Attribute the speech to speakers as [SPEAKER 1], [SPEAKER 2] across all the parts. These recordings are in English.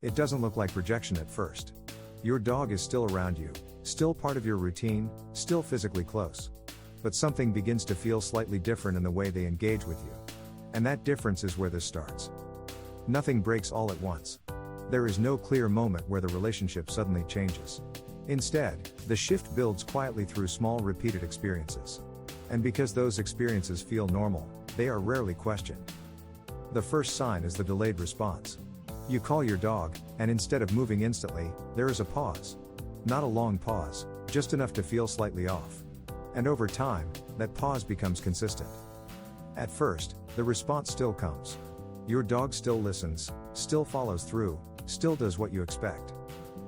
[SPEAKER 1] It doesn't look like rejection at first. Your dog is still around you, still part of your routine, still physically close. But something begins to feel slightly different in the way they engage with you. And that difference is where this starts. Nothing breaks all at once. There is no clear moment where the relationship suddenly changes. Instead, the shift builds quietly through small repeated experiences. And because those experiences feel normal, they are rarely questioned. The first sign is the delayed response. You call your dog, and instead of moving instantly, there is a pause. Not a long pause, just enough to feel slightly off. And over time, that pause becomes consistent. At first, the response still comes. Your dog still listens, still follows through, still does what you expect.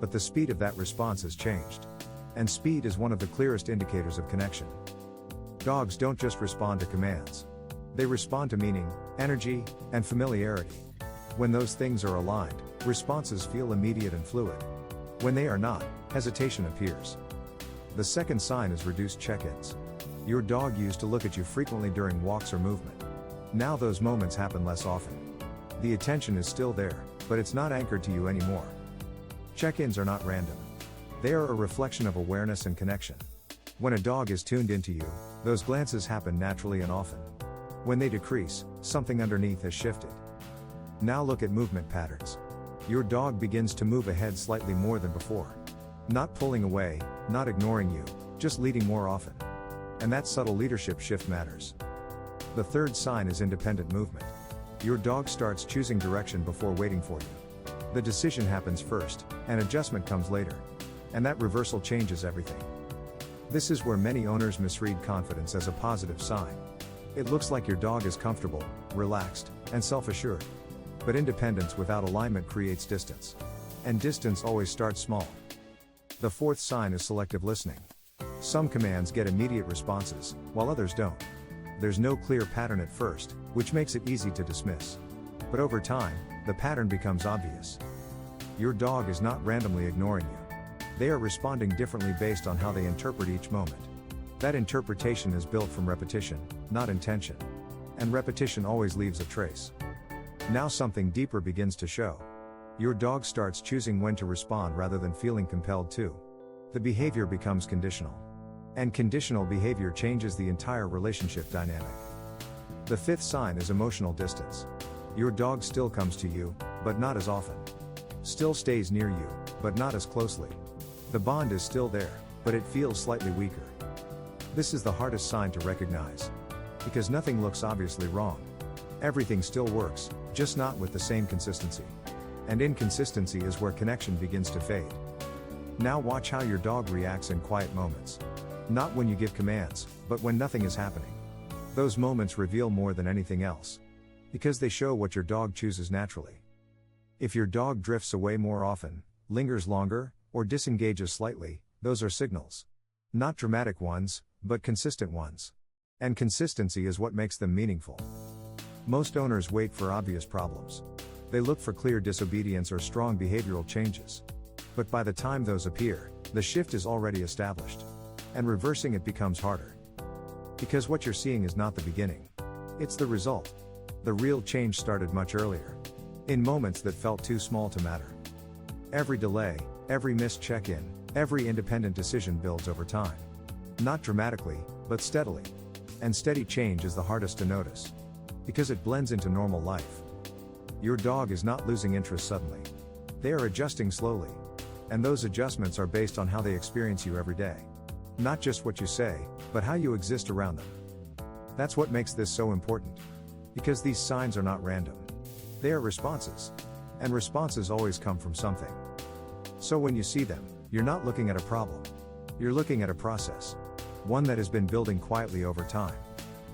[SPEAKER 1] But the speed of that response has changed. And speed is one of the clearest indicators of connection. Dogs don't just respond to commands. They respond to meaning, energy, and familiarity. When those things are aligned, responses feel immediate and fluid. When they are not, hesitation appears. The second sign is reduced check-ins. Your dog used to look at you frequently during walks or movement. Now those moments happen less often. The attention is still there, but it's not anchored to you anymore. Check-ins are not random. They are a reflection of awareness and connection. When a dog is tuned into you, those glances happen naturally and often. When they decrease, something underneath has shifted. Now look at movement patterns. Your dog begins to move ahead slightly more than before. Not pulling away, not ignoring you, just leading more often. And that subtle leadership shift matters. The third sign is independent movement. Your dog starts choosing direction before waiting for you. The decision happens first, and adjustment comes later. And that reversal changes everything. This is where many owners misread confidence as a positive sign. It looks like your dog is comfortable, relaxed, and self-assured. But independence without alignment creates distance. And distance always starts small. The fourth sign is selective listening. Some commands get immediate responses, while others don't. There's no clear pattern at first, which makes it easy to dismiss. But over time, the pattern becomes obvious. Your dog is not randomly ignoring you. They are responding differently based on how they interpret each moment. That interpretation is built from repetition, not intention. And repetition always leaves a trace. Now something deeper begins to show. Your dog starts choosing when to respond rather than feeling compelled to. The behavior becomes conditional. And conditional behavior changes the entire relationship dynamic. The fifth sign is emotional distance. Your dog still comes to you, but not as often. Still stays near you, but not as closely. The bond is still there, but it feels slightly weaker. This is the hardest sign to recognize. Because nothing looks obviously wrong. Everything still works, just not with the same consistency. And inconsistency is where connection begins to fade. Now watch how your dog reacts in quiet moments. Not when you give commands, but when nothing is happening. Those moments reveal more than anything else. Because they show what your dog chooses naturally. If your dog drifts away more often, lingers longer, or disengages slightly, those are signals. Not dramatic ones, but consistent ones. And consistency is what makes them meaningful. Most owners wait for obvious problems. They look for clear disobedience or strong behavioral changes. But by the time those appear, the shift is already established. And reversing it becomes harder. Because what you're seeing is not the beginning. It's the result. The real change started much earlier. In moments that felt too small to matter. Every delay, every missed check-in, every independent decision builds over time. Not dramatically, but steadily. And steady change is the hardest to notice. Because it blends into normal life. Your dog is not losing interest suddenly. They are adjusting slowly. And those adjustments are based on how they experience you every day. Not just what you say, but how you exist around them. That's what makes this so important. Because these signs are not random. They are responses. And responses always come from something. So when you see them, you're not looking at a problem. You're looking at a process. One that has been building quietly over time.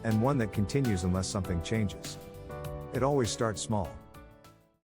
[SPEAKER 1] And one that continues unless something changes. It always starts small.